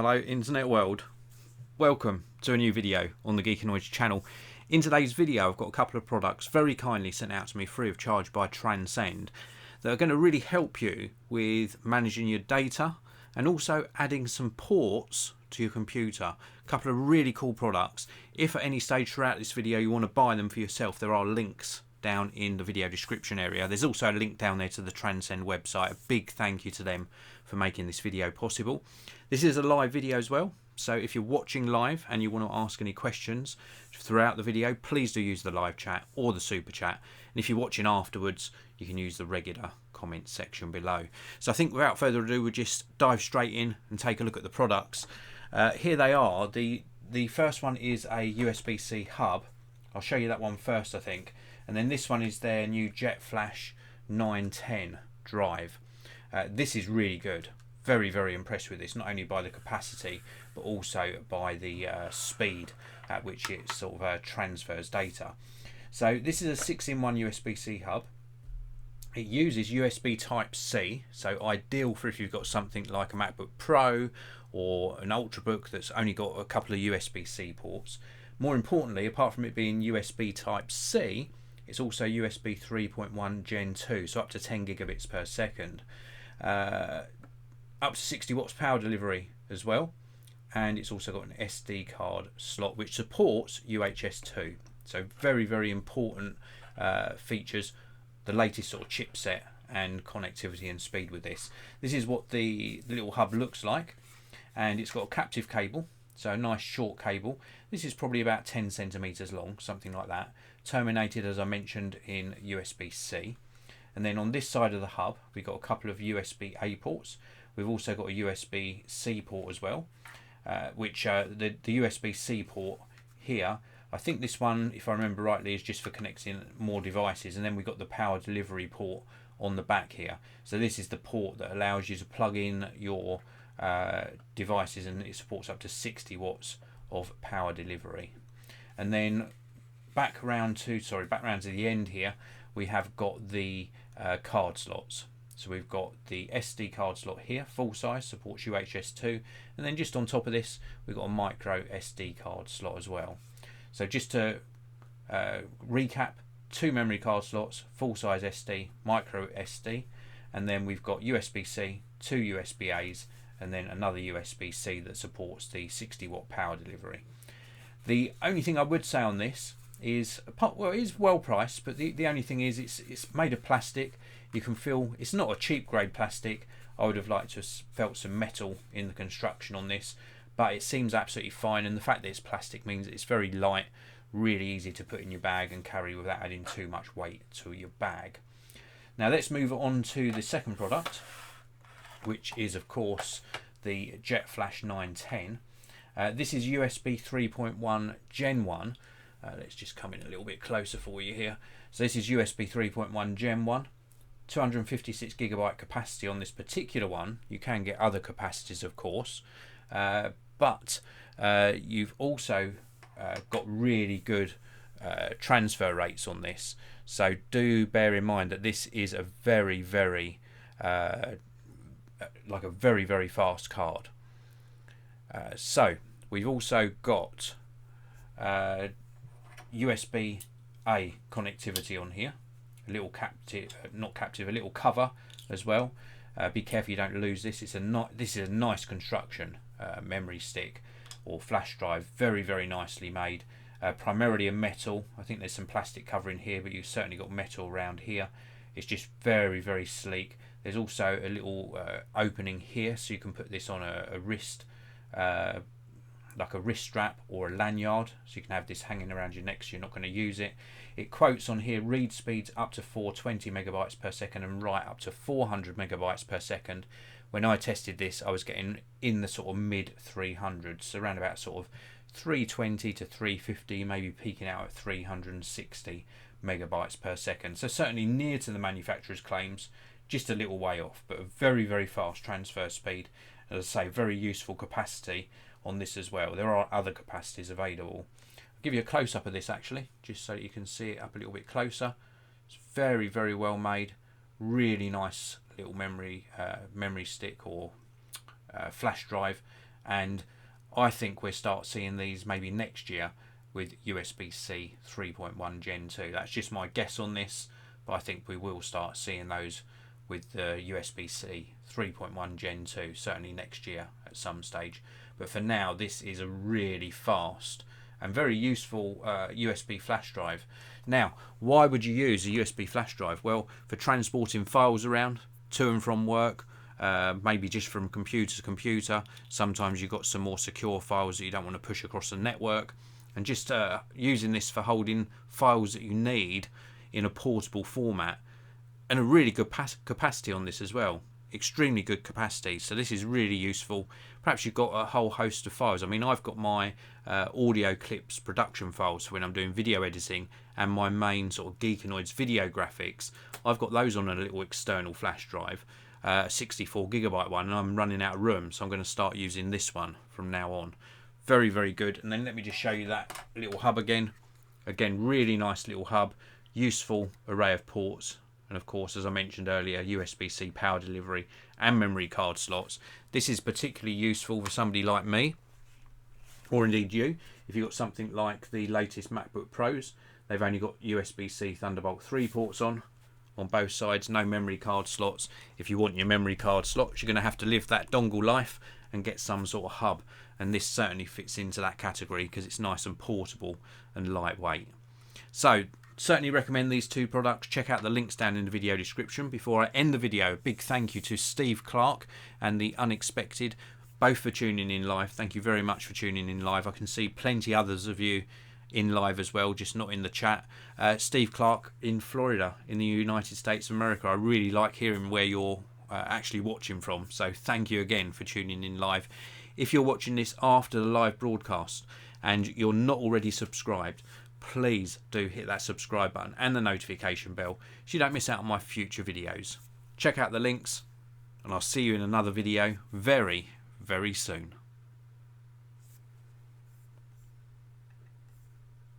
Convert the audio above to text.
Hello internet world, welcome to a new video on the Geekanoids channel. In today's video I've got a couple of products very kindly sent out to me free of charge by Transcend that are going to really help you with managing your data and also adding some ports to your computer. A couple of really cool products. If at any stage throughout this video you want to buy them for yourself, there are links down in the video description area. There's also a link down there to the Transcend website. A big thank you to them for making this video possible. This is a live video as well, so if you're watching live and you want to ask any questions throughout the video, please do use the live chat or the super chat. And if you're watching afterwards, you can use the regular comment section below. So I think without further ado, we'll just dive straight in and take a look at the products. Here they are. The first one is a USB-C hub. I'll show you that one first, I think. And then this one is their new JetFlash 910 drive. This is really good. Very, very impressed with this, not only by the capacity, but also by the speed at which it sort of transfers data. So this is a 6-in-1 USB-C hub. It uses USB Type-C, so ideal for if you've got something like a MacBook Pro or an Ultrabook that's only got a couple of USB-C ports. More importantly, apart from it being USB Type-C, it's also USB 3.1 Gen 2, so up to 10 gigabits per second. Up to 60 watts power delivery as well, and it's also got an SD card slot which supports UHS 2. So very, very important features, the latest sort of chipset and connectivity and speed with this. This is what the little hub looks like, and it's got a captive cable, so a nice short cable. This is probably about 10 centimeters long, something like that, terminated as I mentioned in USB-C. And then on this side of the hub we've got a couple of USB-A ports. We've also got a USB-C port as well, which the USB-C port here, I think this one, if I remember rightly, is just for connecting more devices, and then we've got the power delivery port on the back here. So this is the port that allows you to plug in your devices, and it supports up to 60 watts of power delivery. And then back round to the end here, we have got the card slots. So we've got the SD card slot here, full size, supports UHS 2, and then just on top of this we've got a micro SD card slot as well. So just to recap, 2 memory card slots, full size SD, micro SD, and then we've got USB-C, 2 USB-As, and then another USB-C that supports the 60 watt power delivery. The only thing I would say on this is, well, it is well priced, but the only thing is it's made of plastic. You can feel it's not a cheap grade plastic. I would have liked to have felt some metal in the construction on this, but it seems absolutely fine, and the fact that it's plastic means it's very light, really easy to put in your bag and carry without adding too much weight to your bag. Now let's move on to the second product, which is of course the JetFlash 910. This is USB 3.1 Gen 1. Let's just come in a little bit closer for you here. So this is USB 3.1 Gen 1, 256 gigabyte capacity on this particular one. You can get other capacities of course, but you've also got really good transfer rates on this. So do bear in mind that this is a very, very like a very, very fast card. So we've also got USB-A connectivity on here, a little captive, not captive, a little cover as well. Be careful you don't lose this. This is a nice construction memory stick or flash drive, very, very nicely made. Primarily a metal. I think there's some plastic covering here, but you've certainly got metal around here. It's just very, very sleek. There's also a little opening here, so you can put this on a wrist, like a wrist strap or a lanyard, so you can have this hanging around your neck so you're not going to use it. It quotes on here read speeds up to 420 megabytes per second and write up to 400 megabytes per second. When I tested this, I was getting in the sort of mid 300s, around about sort of 320 to 350, maybe peaking out at 360 megabytes per second. So certainly near to the manufacturer's claims, just a little way off, but a very, very fast transfer speed. As I say, very useful capacity on this as well. There are other capacities available. I'll give you a close-up of this actually, just so you can see it up a little bit closer. It's very, very well made, really nice little memory stick or flash drive, and I think we'll start seeing these maybe next year with USB-C 3.1 Gen 2. That's just my guess on this, but I think we will start seeing those with USB-C 3.1 Gen 2 certainly next year at some stage. But for now, this is a really fast and very useful USB flash drive. Now, why would you use a USB flash drive? Well, for transporting files around to and from work, maybe just from computer to computer. Sometimes you've got some more secure files that you don't want to push across the network, and just using this for holding files that you need in a portable format, and a really good capacity on this as well. Extremely good capacity, so this is really useful. Perhaps you've got a whole host of files. I mean, I've got my audio clips production files for when I'm doing video editing, and my main sort of Geekanoids video graphics. I've got those on a little external flash drive, 64GB one, and I'm running out of room, so I'm going to start using this one from now on. Very, very good. And then let me just show you that little hub again. Again, really nice little hub, useful array of ports. And of course, as I mentioned earlier, USB-C power delivery and memory card slots. This is particularly useful for somebody like me, or indeed you, if you've got something like the latest MacBook Pros. They've only got USB-C Thunderbolt 3 ports on both sides, no memory card slots. If you want your memory card slots, you're going to have to live that dongle life and get some sort of hub. And this certainly fits into that category because it's nice and portable and lightweight. So, certainly recommend these two products. Check out the links down in the video description. Before I end the video, a big thank you to Steve Clark and The Unexpected, both for tuning in live. Thank you very much for tuning in live. I can see plenty others of you in live as well, just not in the chat. Steve Clark in Florida, in the United States of America. I really like hearing where you're actually watching from. So thank you again for tuning in live. If you're watching this after the live broadcast and you're not already subscribed, please do hit that subscribe button and the notification bell so you don't miss out on my future videos. Check out the links, and I'll see you in another video very, very soon.